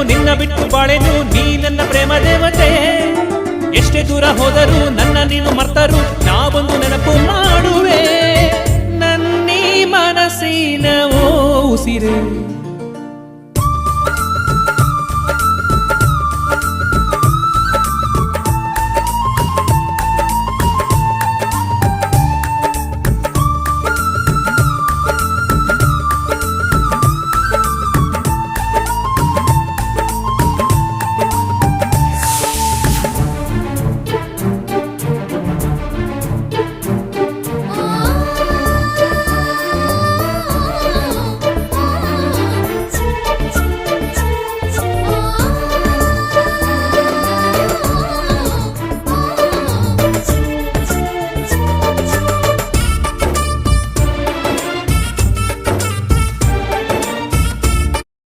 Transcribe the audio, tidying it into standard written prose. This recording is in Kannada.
ನಿನ್ನ ಬಿಟ್ಟು ಬಾಳೆನು ನೀ ನನ್ನ ಪ್ರೇಮ ದೇವತೆ ಎಷ್ಟೇ ದೂರ ಹೋದರೂ ನನ್ನ ನೀನು ಮರ್ತರು ನಾವೊಂದು ನೆನಪು ಮಾಡುವೆ ನನ್ನೀ ಮನಸ್ಸಿನ ಉಸಿರೇ